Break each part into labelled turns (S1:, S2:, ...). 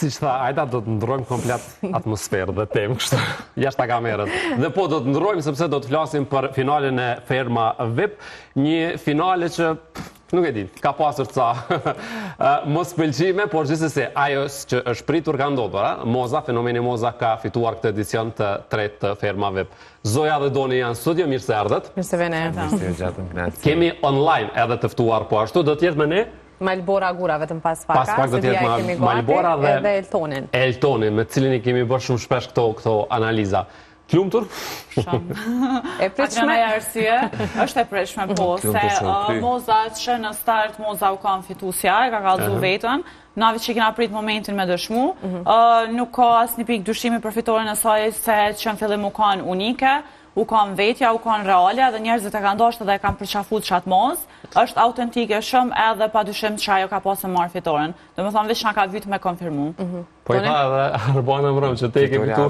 S1: Si që tha, ajta do të ndrojmë komplet atmosferë dhe temë kështë, jashtë kamerës. Dhe po do të ndrojmë sepse do të flasim për finalen e Ferma VIP, një finale që, nuk e di, ka pasur ca mos pëlqime, por gjithsesi ajo që është pritur ka ndodhur, Moza, fenomeni Moza ka fituar këtë edicion të tretë të Ferma VIP. Zoja dhe Doni janë studio, mirë se erdhët.
S2: Mirë se vene.
S1: Kemi online edhe të ftuar po ashtu, do t'jetë me ne?
S2: Malbora Gura, vetëm pas paka,
S1: pas pak do t'jetë Malbora
S2: dhe Eltonin.
S1: Eltonin, me cilin i kemi bërë shumë shpesh këto analiza. T'lumtur?
S2: Shumë. E pritshme?
S3: Arsye, është e pritshme po, se Moza që në start Moza u kam fitusja, e ka kallëzu vetën, navi që kena prit momentin me dëshmu, nuk ka asnjë pikë dyshimi për fitoren e saj se që në fillim u kanë unike, u kanë vetja, u kanë reale, dhe njerëzit e kanë ndoshtë dhe e kanë përqafut qatë Moz, është autentike shumë edhe pa dyshim që ajo ka pasë marrë fitoren. Do më thonë vish nga ka vytë me konfirmu.
S1: Po i tha edhe Arbana Mrëm që te kemi tu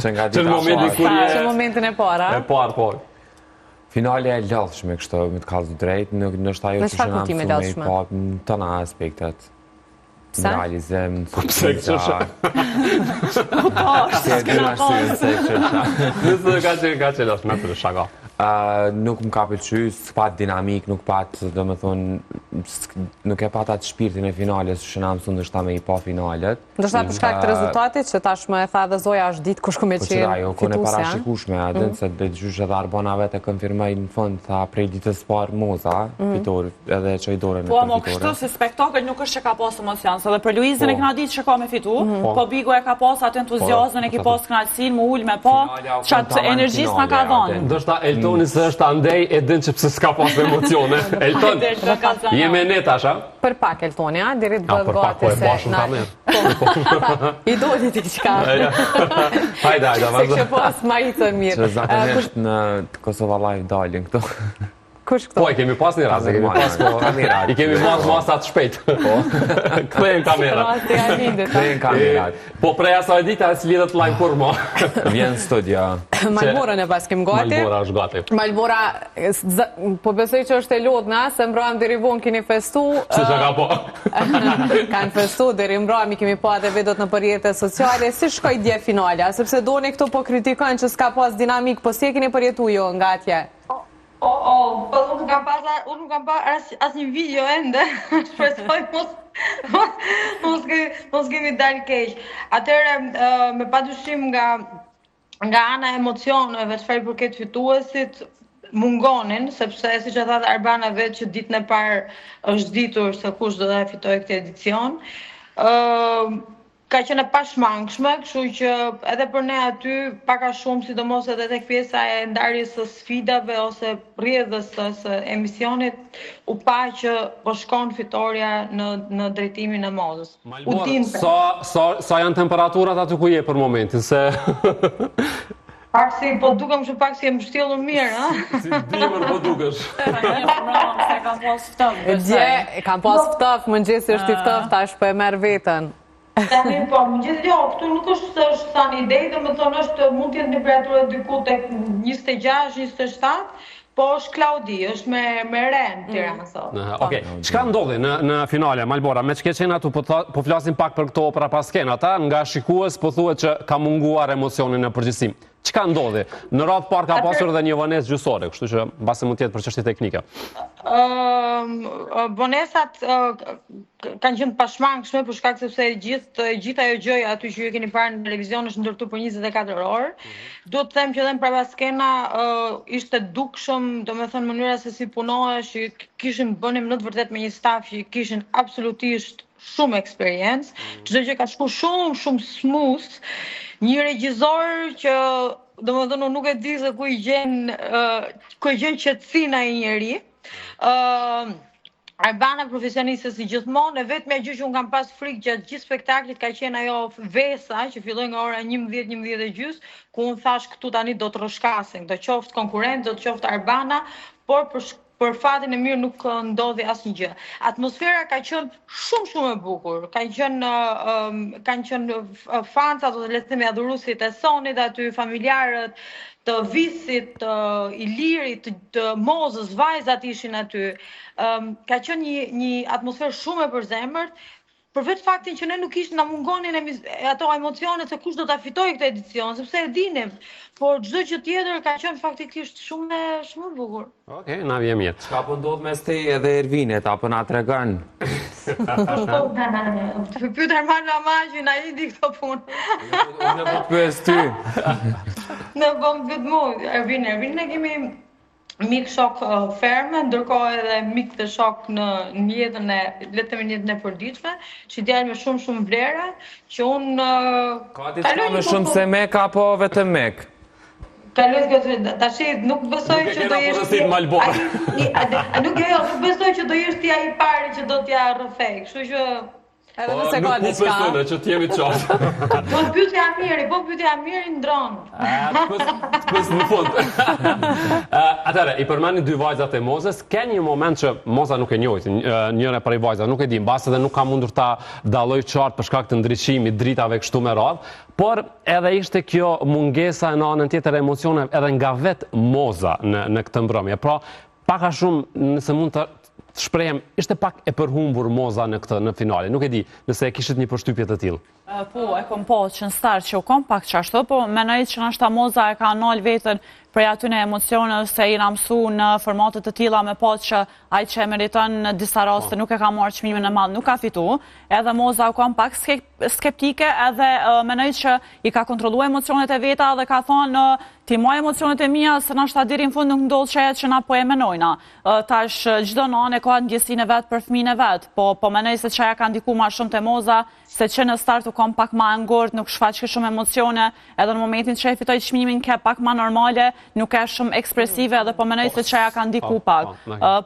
S1: që në
S2: momentin e para.
S1: E parë, po.
S4: Finale e lodhshme kështu, me të kallë drejt, në është ajo që shëna mësume po në tëna aspektet. Në realizem, në surpriza.
S1: Nësë ka që lëshme për shaka.
S4: Nuk më ka pëlqy, s'pat dinamik, nuk pat, do me thonë, nuk e pat atë shpirtin e finales, që na mësu ndështë ta me i pa finalet.
S2: Ndështë ta përshka këtë rezultatit, që tashmë e tha dhe Zoja është ditë kush me qenë fitusja.
S4: Po që ajo, kone parashikushme, adin, se dhe gjysh edhe Arbana vetë e konfirmaj në fund, tha prej ditës parë Moza, fitor, edhe që i dore në
S3: për fitore.
S4: Po,
S3: mo kështu si spektakl nuk është që ka pas emocion, se dhe për Luizën e këna ditë që ka me fitu, po Bigo e ka pas atë entuziazën, e ki pas knalësin, mu ullë me pa, që atë energjisë nga ka dhonë.
S1: Eltoni se është andej e din që pëse s'ka pas emocione. Elton, jeme ne tasha?
S2: Për pak Eltoni, a? Dirit bëdë gati se... I doli ti qka.
S1: Hajda,
S2: se kështë pas ma i të mirë.
S4: Që zakonisht në Kosova Live dalin këto.
S2: Kush këto?
S1: Po, i kemi pas një rast, i kemi pas masat shpejt. Këthejnë kamerat.
S4: Këthejnë kamerat.
S1: Po prej asaj dita e s'lidhet live kur mo.
S4: Vjen studio.
S2: Malborën e pas kem gati.
S1: Malbora është gati.
S2: Malbora, po besoj që është e lodhna, se mbram deri vonë keni festu.
S1: Si që ka po.
S2: Kanë festu, deri mbram i kemi pa dhe vedot në përjetët sociale. Si shkoj dje finale? Sepse doni këto po kritikojnë që s'ka pas dinamik, po si e keni përjetu jo nga atje?
S5: Po unë nuk kam pa asë një video ende, shpresoj mos kemi dalë keq. Atëre, me padyshim nga ana emocioneve të fari përket fituesit, mungonin, sepse si që thatë Arbana vetë që ditën e parë është ditur se kush do të fitoj këtë edicion. Ka qenë e pashmangshme, kështu që edhe për ne aty paka shumë, sidomos edhe tek pjesa e ndarjes së sfidave ose rrjedhës së emisionit, u pa që po shkon fitoria në drejtimin e Mozës.
S1: Malbora, sa janë temperaturat aty ku je për momentin, se...
S5: Pak si, po dukem që pak si e mbështjellur mirë, ha?
S1: Si dimër po dukesh.
S3: Se kam pas ftëf.
S2: Dje, kam pas ftëf, mëngjesi është i ftëf, tash po e merr veten.
S5: Tani po, mëngjes jo, këtu nuk është sa një ide, domethënë është mund të jetë temperatura diku tek 26, 27, po është Klaudi, është me re në Tiranë sot.
S1: Okej, çka ndodhi në finale, Malbora? Me çka qenë atu, po flasim pak për këto opera pas skenat, nga shikues po thuhet që ka munguar emocionin në përgjithësi. Çka ndodhi? Në radhë parë ka pasur edhe një vonesë gjysore, kështu që mbase mund të jetë për çështje teknike.
S5: Vonesat kanë qenë pashmangshme për shkak sepse gjithë ajo gjë aty që ju keni parë në televizion është ndërtuar për 24 orë. Duhet të them që edhe në prapaskena ishte dukshëm, domethënë mënyra se si punohesh, bënim në të vërtetë me një staf që kishin absolutisht shumë eksperiencë, çdo gjë ka shkuar shumë smooth. Një regjizor që domethënë nuk e di se ku i gjen qetësinë ai njeri. Arbana profesioniste si gjithmonë, e vetmja gjë që unë kam pas frikë gjatë gjithë spektaklit ka qenë ajo vesa që filloi nga ora 11:30, ku unë thash këtu tani do të rrëshkasin, do qoftë konkurrent, do të qoftë Arbana, por për fatin e mirë nuk ndodhi asnjë gjë. Atmosfera ka qenë shumë e bukur. Kanë qenë fancat ose le të themi adhuruesit e Sonit aty, familjarët të Visit, të Ilirit, të Mozës, vajzat ishin aty. Ka qenë një atmosferë shumë e përzemërt. për vetë faktin që ne nuk ishtë nga mungonin ato emocionet se kush do të fitoj këtë edicion, sepse e dinim, por çdo gjë tjetër ka qenë faktikisht shumë bukur.
S1: Okej, na vjen mirë.
S4: Çka po ndodh mes te edhe Ervinit, apo na tregon?
S5: Të pyet Arman Ramazhin, ai di këto punë.
S4: Unë po pyes ty.
S5: Në bëm këtë mund, Ervin ne kemi mik shok ferme, ndërkohë edhe mik të shok në jetën e përditshme, që djalë me shumë vlera, që unë
S4: ka diçka më shumë se mek apo vetëm mek?
S5: Tash nuk besoj që do jesh nuk besoj që do jesh ti ai i pari që do t'ja rrëfej, kështu që
S2: edhe nëse ka diçka.
S1: Nuk besojnë që t'jemi qartë.
S5: Po pyetja mirë ndronë.
S1: Pës në fund. Atëre, i përmeni dy vajzat e Mozës, ke një moment që Moza nuk e njojtë, njëre për i vajzat, nuk e di, mbas edhe nuk ka mundur ta daloj qartë për shkak të ndryshimit, dritave kështu me radhë, por edhe ishte kjo mungesa në anën tjetër emocione edhe nga vetë Moza në këtë mbrëmje. Pra, paka shumë nëse mund të shprehem, ishte pak e përhumbur Moza në finale. Nuk e di, nëse e kishit një përshtypje të tillë.
S3: Po, e kom po që në start që u kom pak që ashtu, po menoj që nështë ta Moza e ka nol vetën prej aty në emocione se i na mësu në formatet të tilla me po që ai që e meriton në disa raste nuk e ka marrë çmimin e madh, nuk ka fitu. Edhe Moza u kom pak skeptike edhe menoj që i ka kontrolluar emocionet e veta dhe ka thonë ti moj emocionet e mia se nështë ta deri në fund nuk ndodh që na po e menojna. Tash çdo nanë ka ndjesinë e vet për fëmijën e vet, po menoj se çaja ka ndikuar më shumë te Moza se që në start u kom pak ma ngurt, nuk shfaqe shumë emocione, edhe në momentin që e fitoj çmimin ke pak ma normale, nuk e shumë ekspresive, edhe po menoj se çaja ka ndiku pak.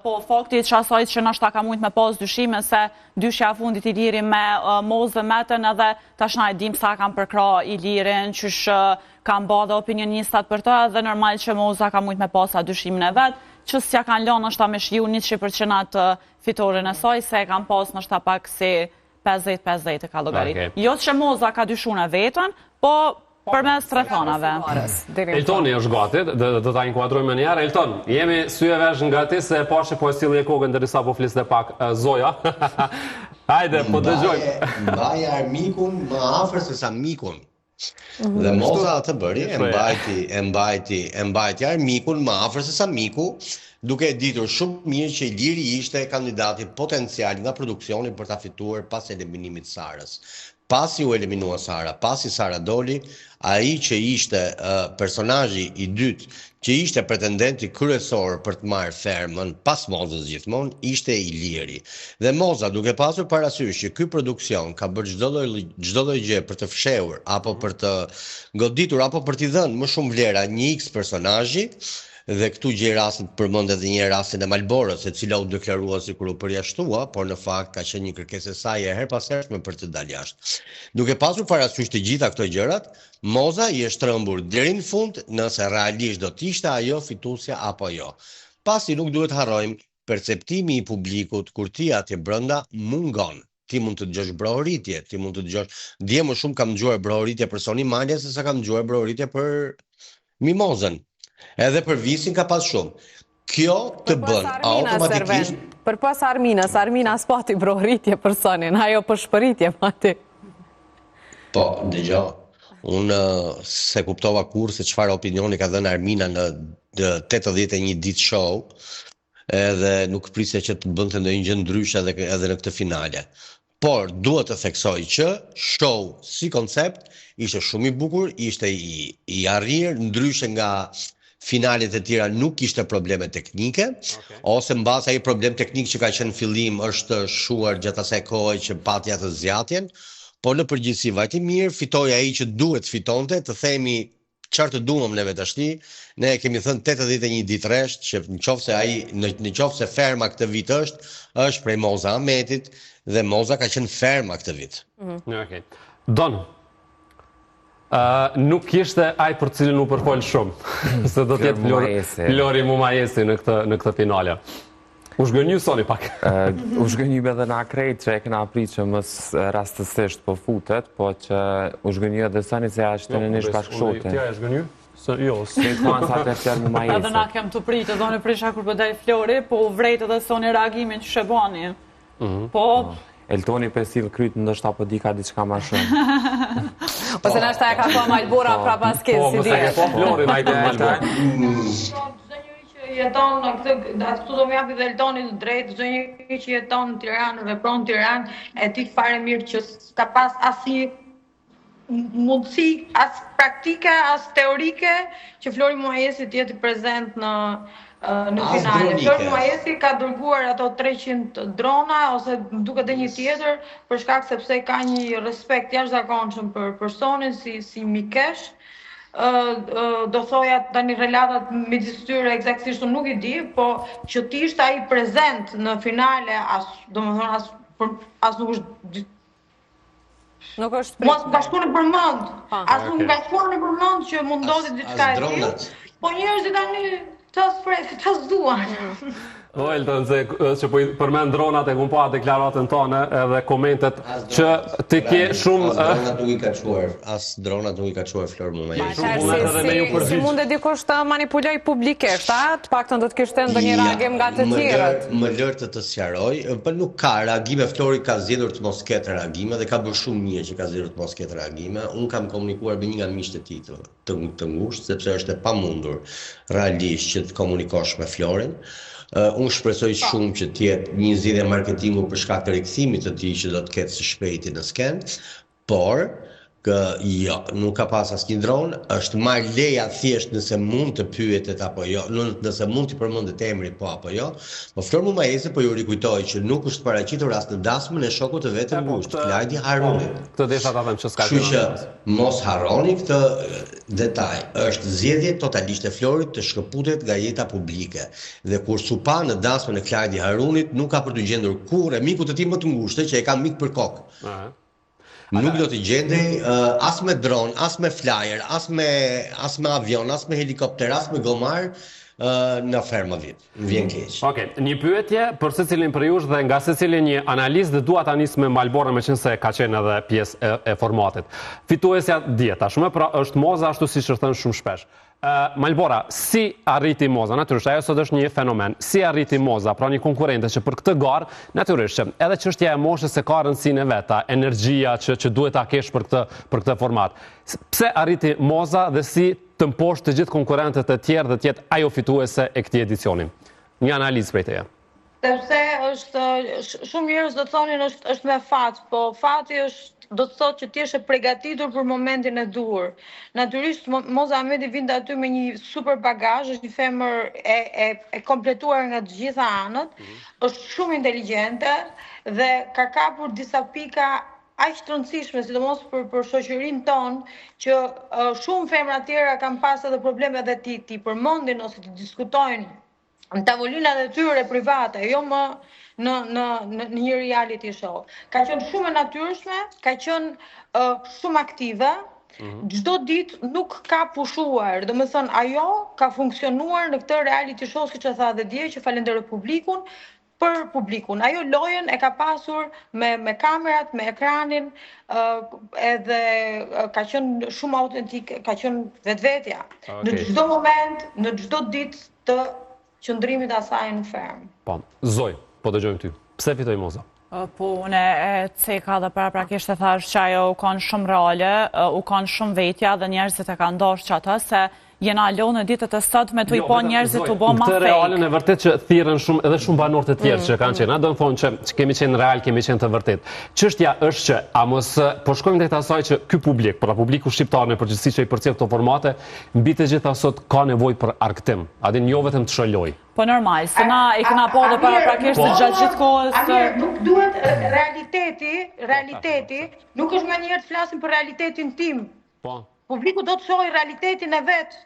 S3: Po fakti që asaj që nështë ka mujt me pas dyshime se dyshja fundit i liri me Mozë dhe Metën edhe tash na e dim sa kam përkra i lirin, qysh kam ba dhe opinionistat për të, edhe normal që Moza ka mujt me pas a dyshimin e vetë, që s'ja kanë lënë nështë ta me shiju 100% fitoren e saj, se kam pas nështë pak si 50-50 e ka llogarit. Jo që Moza ka dyshune vetën, po përmes rrethonave.
S1: Eltoni është gati, do ta inkuadrojmë një herë. Elton, jemi sy e vesh nga ti se pashi po e silli kokën derisa po fliste pak Zoja. Hajde, po dëgjojmë.
S6: Mbaj armikun më afër se sa mikun. Dhe Moza atë bëri, e mbajti armikun më afër se sa miku, duke ditur shumë mirë që Iliri ishte kandidati potencial nga produksioni për ta fituar pas eliminimit Sarës. Pasi u eliminua Sara, pasi Sara doli, ai që ishte personazhi i dytë, që ishte pretendenti kryesor për të marrë fermën pas Mozës gjithmonë, ishte Iliri. Dhe Moza, duke pasur parasysh që ky produksion ka bërë çdo lloj gjë për të fshehur apo për të goditur apo për t'i dhënë më shumë vlera një X personazhi, dhe këtu gjej rastin përmend edhe një rastin e Malborës, e cila u deklarua sikur u përjashtua, por në fakt ka qenë një kërkesë e saj her pas hershme për të dalë jashtë. Duke pasur parasysh të gjitha këto gjërat, Moza i është trembur deri në fund nëse realisht do të ishte ajo fituesja apo jo. Pasi nuk duhet harrojmë, perceptimi i publikut kur ti atje brenda mungon. Ti mund të dëgjosh brohoritje, ti mund të dëgjosh, dje më shumë kam dëgjuar brohoritje për Soni Malja se sa kam dëgjuar brohoritje për Mimozën. Edhe për Visin ka pas shumë. Kjo të bën automatikisht...
S2: Për pas Arminës s'pati brohoritje për Sonin, ajo për shpëritje pati.
S6: Po, dëgjo, unë se kuptova kur se çfarë opinioni ka dhënë Armina në 81 ditë show, edhe nuk prisja që të bënte ndonjë gjë ndryshe edhe në këtë finale. Por duhet të theksoj që show si koncept ishte shumë i bukur, ishte i arrir, ndryshe nga finalet e tjera nuk ishte probleme teknike, ose mbas ai problem teknik që ka qenë fillim është shuar gjatë asaj kohe që pati atë zgjatjen, por në përgjithësi vajti mirë, fitoi ai që duhet fitonte, të themi çfarë të duam neve tashti, ne kemi thënë 81 ditë rresht, që nëse ferma këtë vit është prej Moza Ahmetit, dhe Moza ka qenë ferma këtë vit.
S1: Okej. Don. Nuk ishte ai për cilin u përfol shumë, se do të jetë Flori Mumajesi në këtë finale. U shgënjy Soni pak.
S4: U shgënjy edhe na krejt që e këna prit që mës rastësisht po futet, po që u shgënjy edhe Soni se ashtë në nish bashkëshote.
S1: Tja e shgënjy? Jo,
S3: edhe na kem të prit, edhe në prisha kur përdej Flori, po u vrejt edhe Soni reagimin që shebani. Po,
S4: Eltoni për silë krytë ndoshta po di ka diçka ma shumë.
S2: Ose nështë e ka po Malbora pra pas kesë si dhjetë.
S1: Po, Florin, ajde Malbora.
S5: Çdo njeri që jeton në këtë, këtu do më japi dhe Eltoni të drejtë, çdo njeri që jeton në Tiranë, vepron në Tiranë, e di fare mirë që s'ka pas asnjë mundësi, as praktike, as teorike, që Flori Muajesi të jetë prezent në finale. Flori Muajesi ka dërguar ato 300 drona, ose duket edhe një tjetër, për shkak sepse ka një respekt jashtëzakonshëm për personin si mikesh. Do thoja tani relatat midis tyre eksaktësisht nuk i di, po që të ishte ai prezent në finale, domethënë as nuk është.
S2: Nuk është
S5: Mos ka shkuar në përmend. As nuk ka shkuar në përmend që mundohet diçka e tillë. Po njerëzit tani ças fresë, ças duan.
S1: O, Elton, që po përmend dronat e kum pa deklaratën tonë edhe komentet që të ke shumë...
S6: As dronat nuk i ka quar Flor Muajesi.
S2: Si mund e dikush të manipuloj publikisht, të paktën do të kishte ndonjë reagim nga të tjerët.
S6: Më lër të sqaroj, por nuk ka reagime. Flori ka zgjedhur të mos ketë reagime dhe ka bërë shumë mirë që ka zgjedhur të mos ketë reagime. Unë kam komunikuar me një nga miqtë e tij të ngushtë, sepse është e pamundur realisht që të komunikosh me Florin. Unë shpresoj shumë që t'jetë një zgjidhje marketingu për shkak të rikthimit të tij që do të ketë së shpejti në skenë, por jo, nuk ka pas asnjë dron, është marr leja thjesht nëse mund të pyetet apo jo, nëse mund t'i përmendet emri po apo jo. Po Flor Muajesi po ju rikujtoj që nuk është paraqitur as në dasmën e shokut të vetë ngushtë, Klajdi Harunit.
S1: Këtë desha ta them që s'ka.
S6: Kështu që mos harroni këtë detaj. Është zgjedhje totalisht e Florit të shkëputet nga jeta publike. Dhe kur supa në dasmën e Klajdi Harunit nuk ka për të gjendur kurrë miku të tij më të ngushtë që e ka mik për kokë. Nuk do t'i gjendej as me dron, as me flyer, as me avion, as me helikopter, as me gomar në ferma VIP. Vjen keq.
S1: Okej, një pyetje për secilin për jush dhe nga secili një analizë dhe dua ta nis me Malbora meqense ka qenë edhe pjesë e formatit. Fituesja dihet tashmë, pra është Moza ashtu siç e thën shumë shpesh. Malbora, si arriti Moza? Natyrisht, ajo sot është një fenomen. Si arriti Moza, pra një konkurrente që për këtë garë, natyrisht, edhe çështja e moshës se ka rëndësinë e vet, energjia që duhet ta kesh për këtë format. Pse arriti Moza dhe si të mposhtë të gjithë konkurrentët e tjerë dhe të jetë ajo fituese e këtij edicioni? Një analizë prej teje.
S5: Sepse është shumë njerëz do të thonin është me fat, po fati është do të thotë që ti je përgatitur për momentin e duhur. Natyrisht Moza Ahmeti vinte aty me një super bagazh, është një femër e kompletuar nga të gjitha anët, është shumë inteligjente dhe ka kapur disa pika aq të rëndësishme, sidomos për shoqërinë tonë, që shumë femra tjera kanë pas edhe probleme dhe ti përmendin ose të diskutojnë në tavolinat e tyre private, jo më në një reality show. Ka qenë shumë e natyrshme, ka qenë shumë aktive, çdo ditë nuk ka pushuar, domethënë ajo ka funksionuar në këtë reality show siç e tha dhe dje që falenderoj publikun, për publikun. Ajo lojën e ka pasur me kamerat, me ekranin, edhe ka qenë shumë autentik, ka qenë vetvetja. Në çdo moment, në çdo ditë të qëndrimit asaj në fermë.
S1: Po, Zoj, po dëgjojmë ty. Pse fitoi Moza?
S3: Po, unë e ceka dhe paraprakisht e thash që ajo u kanë shumë role, u kanë shumë vetja dhe njerëzit e kanë dashur që ata se jena lo në ditët e sotme të i po njerëzit të bo ma fake.
S1: Këtë realen e vërtet që thirën shumë edhe shumë banorë të tjerë që kanë qenë. A do në thonë që kemi qenë real, kemi qenë të vërtet. Çështja është që, a mos po shkojmë drejt asaj që ky publik, pra publiku shqiptar në përgjithësi që i përcjell këto formate, mbi të gjitha sot ka nevojë për argëtim. A din jo vetëm të shëlloj.
S3: Po normal, se na i kena po dhe paraprakisht se gjatë gjithë kohës.
S5: Nuk duhet realiteti, nuk është më njëherë të flasim për realitetin tim.
S1: Po.
S5: Publiku do të shohë realitetin e vetë.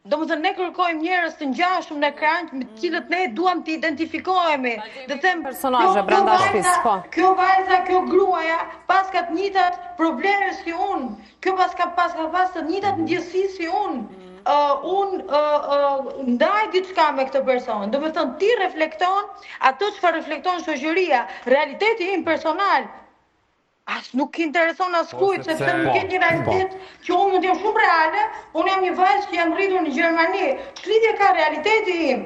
S5: Domethënë ne kërkojmë njerëz të ngjashëm në ekran me të cilët ne duam të identifikohemi. Dhe them
S2: personazhe brenda shtëpisë, po.
S5: Kjo vajza, kjo gruaja, pas ka të njëjtat probleme si unë. Kjo pas ka të njëjtat ndjesi si unë. Unë ndaj diçka me këtë person. Domethënë ti reflekton ato çfarë reflekton shoqëria, realiteti im personal. As nuk intereson askujt, sepse nuk ke një realitet që unë mund të jem shumë reale, unë jam një vajzë që jam rritur në Gjermani. Ç'lidhje ka realiteti im?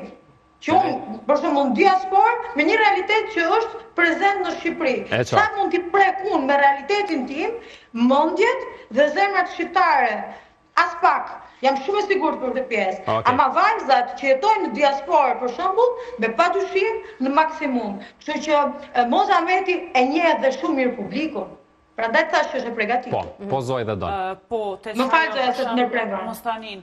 S5: Që unë, për shembull, diaspor me një realitet që është prezent në Shqipëri. Sa mund t'i prek unë me realitetin tim, mendjet dhe zemrat shqiptare. As pak, jam shumë e sigurt për këtë pjesë. Ama vajzat që jetojnë në diasporë, për shembull, me padyshim në maksimum. Kështu që Moza Ahmeti e njeh dhe shumë mirë publikun. Prandaj thash që është e përgatitur.
S1: Po zoj dhe don.
S5: Më fal Zoja se të ndërpreva.
S3: Mostanin.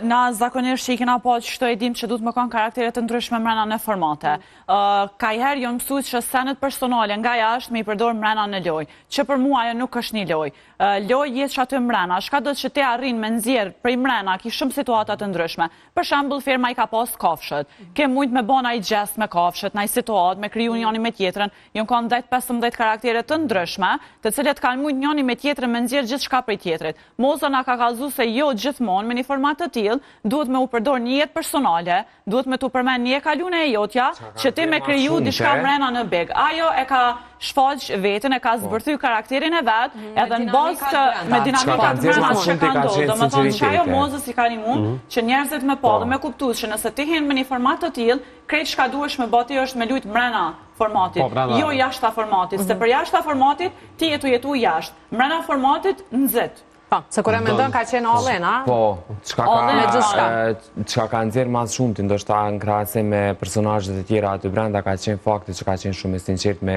S3: Na zakonisht që i kena po që shto e dim që du të më kanë karaktere të ndryshme mrena në formate. Ka i herë jonë mësut që senet personale nga jashtë me i përdor mrena në loj, që për mua ajo nuk është një loj. Loj jetë që aty mrena, shka do që te arrin me nëzirë prej mrena, ki shumë situatat të ndryshme. Për shambull, firma i ka pas kafshët, ke mujt me bona i gjest me kafshët, na i situat, me kriju njoni me tjetërën, jonë kanë 10-15 karaktere të ndryshme, të cilet kanë mujt njoni me tjetërën me nëzirë gjithë shka prej tjetërit. Moza na ka kalzu se jo gjithmonë me një format të tillë, duhet me u përdor një jetë personale, duhet me tu përmend një kalune e jotja, që ti me kriju diçka mrena në beg. Ajo e ka shfaq veten, e ka zbërthy karakterin e vet, edhe në bazë me dinamikat mrena që ka ndodhur. Domethënë që ajo Mozës i ka nimu që njerëzit me pa dhe me kuptues që nëse ti hin me një format të tillë, krejt çka duhesh me bati është me lut mrena formatit, jo jashta formatit, se për jashta formatit ti jetu jashtë, mrena formatit nxit.
S2: Se kur e mendon ka qenë Olena?
S4: Po, çka ka nxjerr mas shumë ti ndoshta në krahasim me personazhet e tjera aty brenda ka qenë fakti që ka qenë shumë i sinqert me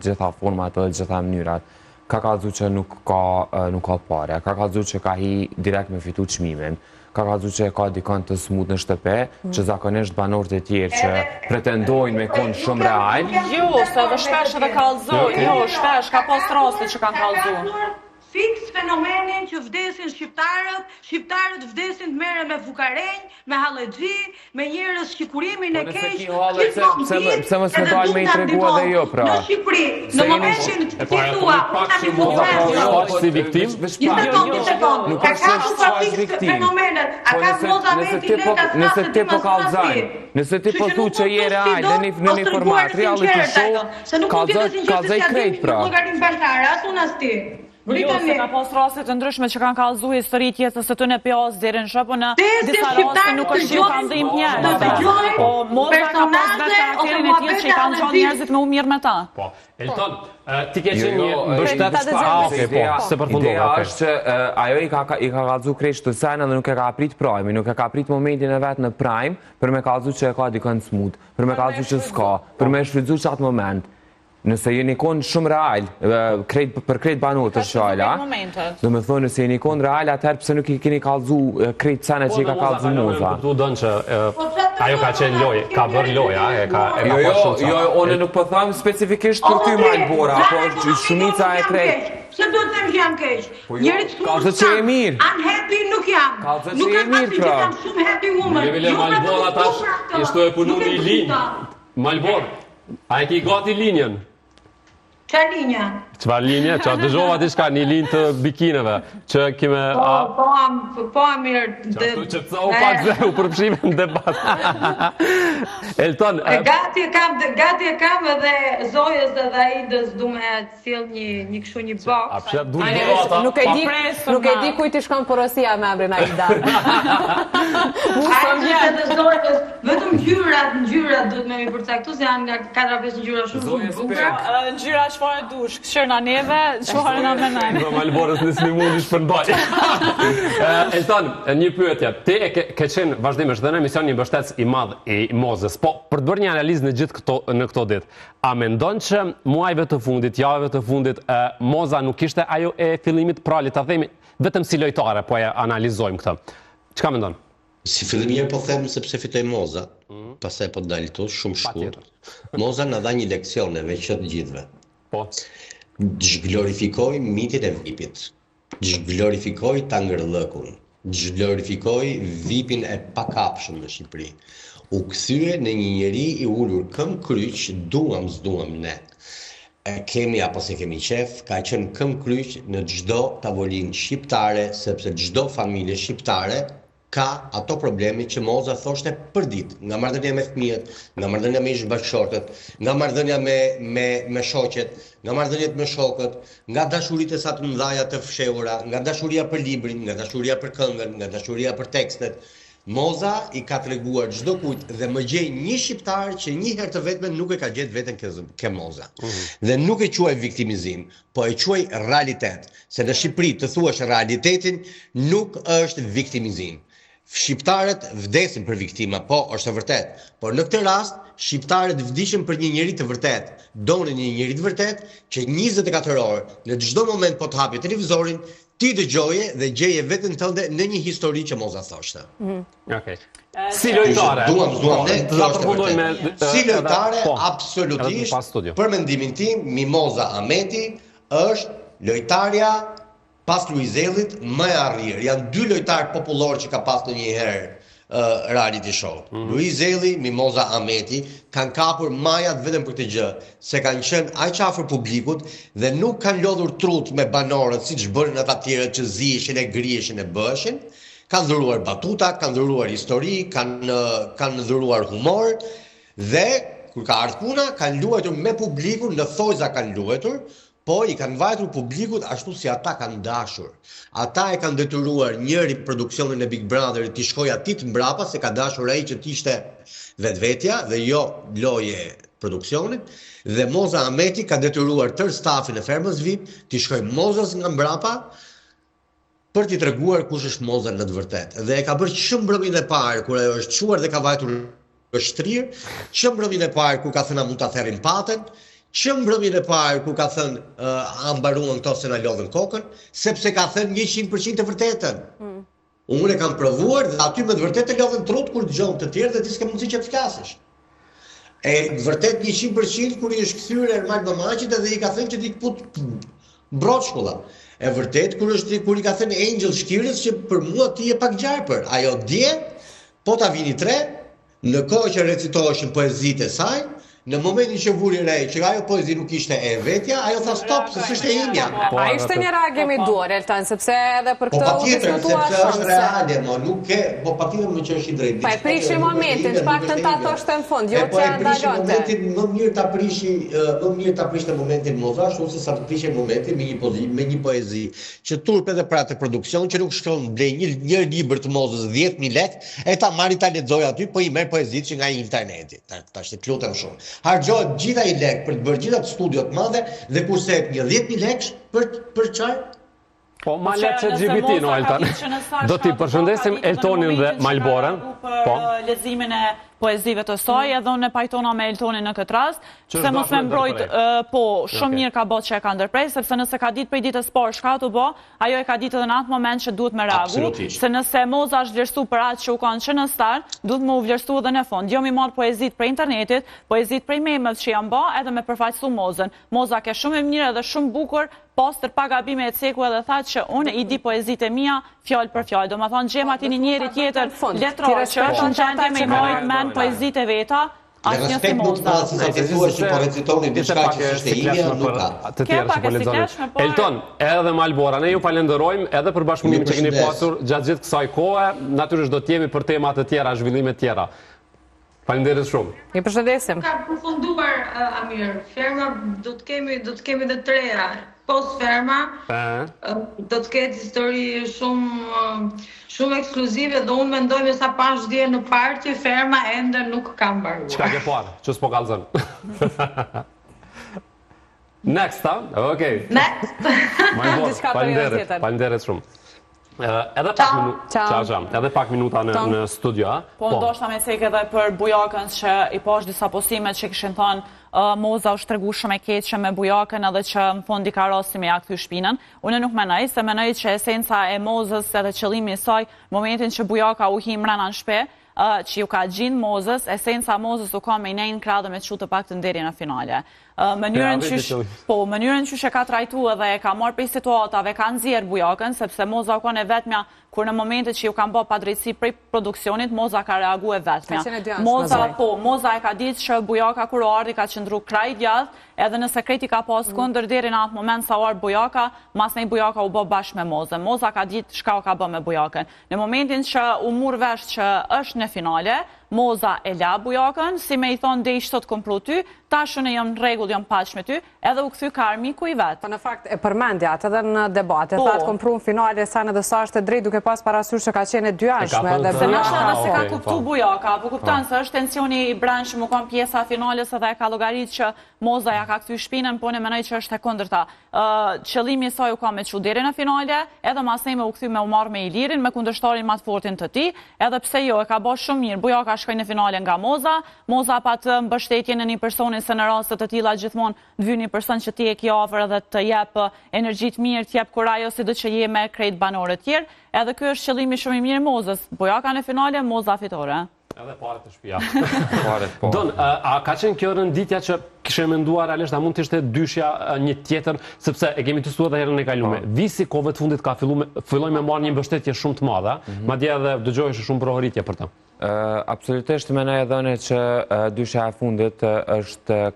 S4: gjitha format dhe gjitha mënyrat. Ka kallzu që nuk ka pare, ka kallzu që ka hi direkt me fitu çmimin. Ka kallzu që ka dikon të smut në shtëpe, që zakonisht banorët e tjerë që pretendojnë me kon shumë real.
S3: Jo, se edhe shpesh edhe kallzojnë, shpesh ka pas raste që kanë kallzuar.
S5: Fix fenomenin që vdesin shqiptarët vdesin të merren me fukarenj, me hallexhi, me njerëz që kurimin e keq.
S4: Pse mos më dal me i tregua dhe jo pra.
S5: Në Shqipëri, në momentin që ti thua, tani po
S1: është si viktim,
S4: nuk ka qenë viktim.
S5: Fenomenet, a ka Moza Ahmeti
S4: nëse ti po kallzon, nëse ti po thu që je real në një format reality show, kallzoj krejt pra.
S3: Jo, se ka pas raste të ndryshme që kanë kallzu histori tjetës të në pjas deri në shop, në disa raste nuk është që kanë dhim njerëz. Po Moza ka pas vetë karakterin e tillë që i kanë gjallë njerëzit me u mirë me ta.
S1: Po, Elton, ti ke qenë një mbështetës se përfundova.
S4: Ideja është që ajo i ka kallzu krejt të sajna dhe nuk e ka prit prime, nuk e ka prit momentin e vetë në prime, për me kallzu që e ka dikon smut, për me kallzu që s'ka, për me shfrytzu që atë moment. Nëse jeni kon shumë real, për krejt banorët është fjala, do me thonë nëse jeni kon real, atëherë pse nuk i keni kallzu krejt sene që i ka kallzu Moza.
S1: Po do që ajo ka qenë lojë, ka bërë loja, e ka
S4: Jo, unë nuk po them specifikisht për ty Malbora, po shumica e krejt.
S5: Se do të them që jam keq. Njerit
S4: kallzë që e mirë.
S5: Unhappy nuk jam.
S4: Kallzë që e mirë pra.
S5: Jam shumë happy woman.
S1: Malbora tash, ishtu e punu një linjë. Malbor, a e ki gati linjën?
S5: Qa linja?
S1: Qëfar linje? Qa dëgjova diçka një linjë të bikineve, që kime...
S5: Po, mirë...
S1: Që të u pak dhe u përpshime në debat. Elton...
S5: Gati e kam edhe Zojës dhe Aidës du me cilë një këshu një box.
S2: Nuk e di kujt i shkon porosia me Abrin Aida.
S5: Aidës edhe Zojës, vetëm ngjyrat duhet me mi përcaktu, se janë nga 4-5 ngjyra shumë bukura.
S3: Ngjyra çfarë dush, këshirna neve, çfarë na menojnë.
S1: Do Malborës nësë një mund ishë përndaj. Elton, një pyetje. Ti ke qenë vazhdimisht dhe në emision një mbështetës i madh i Mozës, po për të bërë një analizë në këto ditë, a mendon që muajve të fundit, javëve të fundit, Moza nuk ishte ajo e fillimit pralit, ta themi, vetëm si lojtare, po e analizojmë këtë. Çka mendon?
S6: Si fillim njerë po them sepse fitoj Moza, pastaj po dalë këtu shumë shkurt. Moza na dha një leksion e veçët gjithve.
S1: Po.
S6: Zhglorifikoj mitin e vipit, zhglorifikoj tangërllëkun, zhglorifikoj vipin e pakapshëm në Shqipëri. U kthye në një njeri i ulur këm kryq, duam s'duam ne. Kemi apo se kemi qef, ka qenë këm kryq në çdo tavolinë shqiptare, sepse çdo familje shqiptare ka ato problemi që Moza thoshte për ditë, nga marrëdhënia me fëmijët, nga marrëdhënia me ish-bashkëshortët, nga marrëdhënia me shoqet, nga marrëdhëniet me shokët, nga dashuritë sa të mëdha të fshehura, nga dashuria për librin, nga dashuria për këngën, nga dashuria për tekstet. Moza i ka treguar çdo kujt dhe më gjej një shqiptar që një herë të vetme nuk e ka gjetë veten ke Moza. Dhe nuk e quaj viktimizim, po e quaj realitet. Se në Shqipëri të thuash realitetin nuk është viktimizim. Shqiptarët vdesin për viktima, po është e vërtet. Por në këtë rast, shqiptarët vdishin për një njeri të vërtet, donin një njeri të vërtet që 24 orë në çdo moment po të hapi televizorin, ti dëgjoje dhe gjeje veten tënde në një histori që Moza thoshte.
S1: Okej. Si lojtare.
S6: Si lojtare, absolutisht, për mendimin tim, Mimoza Ahmeti është lojtarja pas Luizellit më e arrirë. Janë 2 lojtarë popullor që ka pas ndonjëherë reality show. Luizelli, Mimoza Ahmeti kanë kapur majat vetëm për këtë gjë, se kanë qenë aq afër publikut dhe nuk kanë lodhur trut me banorët siç bënin ata tjerët që ziheshin e griheshin e bëheshin. Kanë dhuruar batuta, kanë dhuruar histori, kanë dhuruar humor dhe kur ka ardhur puna kanë luajtur me publikun, në thojza kanë luajtur. Po i kanë vajtur publikut ashtu si ata kanë dashur. Ata e kanë detyruar njëri produksionin e Big Brotherit t'i shkojë atit mbrapa se ka dashur ai që t'ishte vetvetja dhe jo loje produksionit. Dhe Moza Ahmeti ka detyruar tërë stafin e Fermës VIP t'i shkojë Mozës nga mbrapa për t'i treguar kush është Moza në të vërtetë. Dhe e ka bërë qëmbrëmin e parë kur ajo është çuar dhe ka vajtur shtrirë, qëmbrëmin e parë kur ka thënë mund ta therrin paten, qëmbrëmin e parë ku ka thënë a mbaruan këto se na lodhën kokën, sepse ka thënë 100% të vërtetën. Unë e kam provuar dhe aty me të vërtetë të lodhën trut kur dëgjon të tjerë dhe ti s'ke mundësi që të flasësh. E vërtet 100% kur i është kthyer Ermal Mamaqit dhe i ka thënë që ti put broçkulla. E vërtet kur i ka thënë Angel Shkirës që për mua ti je pak gjarpër. Ajo dje, po ta vini 3, në kohë që recitoheshin poezitë e saj, në momentin që vuri re, që ajo poezi nuk ishte e vetja, ajo tha stop, se s'është e imja.
S2: A ishte një reagim i duar, Elton, sepse edhe për
S6: Po
S2: këtë u
S6: patjetër,
S2: diskutua
S6: sepse është reale, nuk e, po patjetër më që është i drejtë.
S2: Pa e prishi momentin, çfarë ta thoshte në fund, jo që ndalonte.
S6: Më mirë ta prishte momentin Moza, ashtu se sa të prishte momentin me një poezi që turp edhe për atë produksion, që nuk shkon blej një libër të Mozës 10.000 lekë, e ta marri ta lexoj aty, po i merr poezitë që nga interneti. Tash të lutem shumë. Harxhohet gjitha i lekë për të bërë gjitha të studiot madhe dhe kurse një 10.000 lekësh për çfarë?
S1: Po, ma le që LGBT në Elton. Do t'i përshëndesim Eltonin dhe Malborën. Po.
S3: Leximin e poezive të saj, edhe unë e pajtona me Eltonin në këtë rast, se mos me mbrojt, po, shumë mirë ka bot që e ka ndërprej, sepse nëse ka ditë prej ditës por, shka të bo, ajo e ka ditë edhe në atë moment që duhet me reagu, se nëse Moza është vlerësu për atë që u kanë që në start, duhet me u vlerësu edhe në fond. Jo mi marë poezit prej internetit, poezit prej memëve që janë ba, edhe me përfaqësu Mozën. Moza ke shumë e mirë edhe shumë bukur, poster pa gabime e ceku edhe tha që unë i di poezit e mia fjallë për fjallë. Do më thonë gjem ati një njeri tjetër letror që është në gjendje me i mojt men poezit e veta, asë një si Moza.
S6: Po recitoni diçka që është e imja, nuk ka.
S1: Të tjerë që po lexoni. Elton, edhe Malbora, ne ju falenderojmë edhe për bashkëpunimin që keni pasur gjatë gjithë kësaj kohe. Natyrisht do të jemi për tema të tjera, zhvillime të tjera. Falenderit shumë.
S2: Ju përshëndesim.
S5: Ka përfunduar Amir. Ferma do të kemi dhe të reja. Post ferma do të ketë histori shumë ekskluzive dhe unë mendoj me sa pash dje në partje ferma ende nuk ka mbaruar.
S1: Çka ke parë? Që s'po kallzon. Next, ha? Okej.
S5: Next.
S1: Falenderit shumë. Edhe pak minuta në studio.
S3: Po ndoshta me sek edhe për Bujakën që i pash disa postimet që kishin thënë Moza u shtregu shumë e keqe me Bujakën edhe që në fundi ka rasti me ja kthy shpinën. Unë nuk menoj, se menoj që esenca e Mozës edhe qëllimi i saj, momentin që Bujaka u hi mrena në shtëpi, që ju ka gjinë Mozës, esenca Mozës u ka me i nejnë krah dhe me të pak të nderi në finale. Mënyrën që e ka trajtu edhe e ka marrë prej situatave, ka nxjerr Bujakën, sepse Moza u ka në vetmja, kur në momentet që ju kanë bërë padrejtësi prej produksionit, Moza ka reagu e vetmja. Moza e ka ditë që Bujaka kur ardhi ka qëndru kraj djathtë, edhe nëse kreti ka pas kundër deri në atë moment sa ardhi Bujaka, mas nej Bujaka u bë bashkë me Mozën. Moza ka ditë çka ka bë me Bujakën. Në momentin që u mur vesh që është në finale, Moza e la bujakën, si me i thonë dhe ishtë të kompru ty, tashën e jam në regull, jam paq me ty, edhe u këthy ka armiku i vetë.
S2: Po në fakt e përmendja atë edhe në debate, thatë kompru në finale sa në dhe sa është e drejt duke pas parasysh që ka qenë e dyanshme.
S3: Se nështë edhe se ka kuptu bujaka, po kuptan se është tensioni i branshë më kam pjesa finales edhe e ka logarit që Moza ja ka këthy shpinën, po në menoj që është e kondërta. Qëllimi i saj u ka me që deri në finale, edhe mas nejme u këthy me u marrë me Ilirin, me kundërshtarin ma të fortin të ti, edhe pse jo, e ka bo shumë mirë. Bujaka shkoj në finale nga Moza, Moza pa të mbështetje në një personin se në rastet të tilla gjithmonë të vy një person që ti e ki afër edhe të jep energjit mirë, të jep kurajo si do që je me krejt banorët tjerë, edhe ky është qëllimi shumë i mirë Mozës. Bujaka në finale, Moza fitore.
S1: Edhe pare të shtëpia. Don, a ka qenë kjo rënditja që kishe menduar realisht, a mund të ishte dyshja një tjetër, sepse e kemi të stuar dhe herën e kalume. Visi kohëve të fundit ka filloj me marrë një mbështetje shumë të madhe, madje edhe dëgjoj shumë prohoritje për të.
S4: Absolutisht menoj edhe unë që dyshja e fundit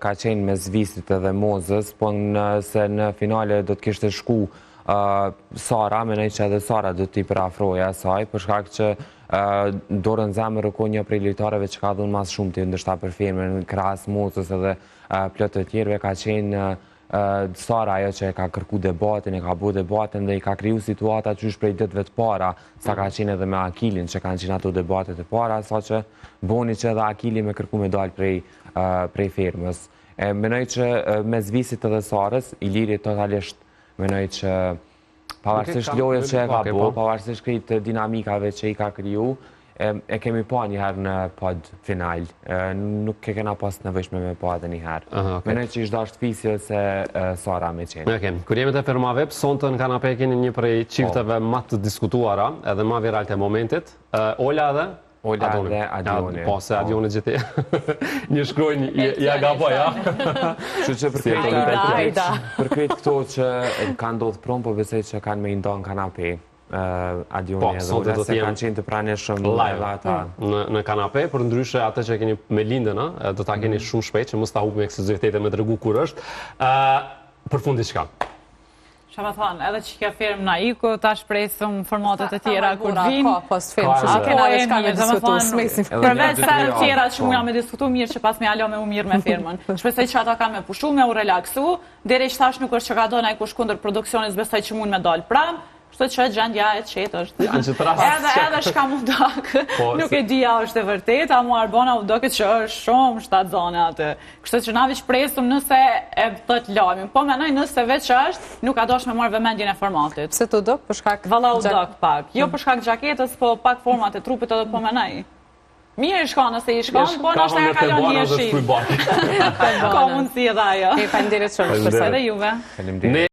S4: ka qenë mes Visit edhe Mozës, po nëse në finale do të kishte shku Sara, menoj që edhe Sara do t'i përafroja asaj, për shkak që dorën zemër u ko një prej lojtarëve që ka dhënë mas shumë të ndërshta për firmën, krahas Mozës edhe plot të tjerëve ka qenë Sara ajo që e ka kërku debatin, e ka bu debatin dhe i ka kriju situata që është prej ditëve të para, sa ka qenë edhe me Akilin që kanë qenë ato debatet e para, sa që boni që edhe Akili me kërku me dalë prej firmës. Menoj që mes Visit edhe Sarës, Iliri totalisht menoj që pavarësisht lojës që e ka bo, pavarësisht këtë dinamikave që i ka kriju, e kemi pa njëherë në pod final. Nuk e kena pas nevojshme me pa edhe njëherë. Menoj që ishtë dasht fisio se Sara me qenë.
S1: Kur jemi të Ferma Web, sonte në kanapé keni një prej qifteve ma të diskutuara, edhe ma viral të momentit. Ola dhe Adioni. Po, se Adioni gjithi. Një shkrojnë, ja ga po, ja.
S4: Që që për këtë këto që kanë ndodhë prom, po besej që kanë me ndonë kanapé. Adioni edhe Ola, se kanë qenë të prane shumë
S1: live në kanapé, për ndryshe atë që keni me lindën, do ta keni shumë shpejt, që mos ta hupi me ekskluzivitete me të regu kur është. Për fundi qka?
S3: Shama thonë, edhe që kja firmë na iku, ta shpresëm formatet e tjera kur vinë.
S2: Ka post film, që që kena dhe shka me diskutu, smesim.
S3: Përveç se tjera që mu jam me diskutu mirë, që pas me alo me u mirë me firmën. Shpresoj që ata ka me pushu, me u relaksu, deri që tash nuk është që ka do na i kush kundër produksionit, besoj që mund me dalë pramë. Shto që gjendja e qetë është. Edhe shka mu dokë, nuk e dija është e vërtet, a mu arbona u dokët që është shumë shtatë zone atë. Kështë që na vi shpresëm nëse e thët lajmin. Po menoj nëse veç është, nuk a dosh me marrë vëmendjen e formatit.
S2: Se të dokë për shkak?
S3: Vala u dokë pak. Jo për shkak gjaketës, po pak format e trupit edhe po menoj. Mirë i shka nëse i shkon, po nështë e ka kalon një shi. Ka mundësi edhe ajo.
S2: Faleminderit shumë.
S3: Edhe juve.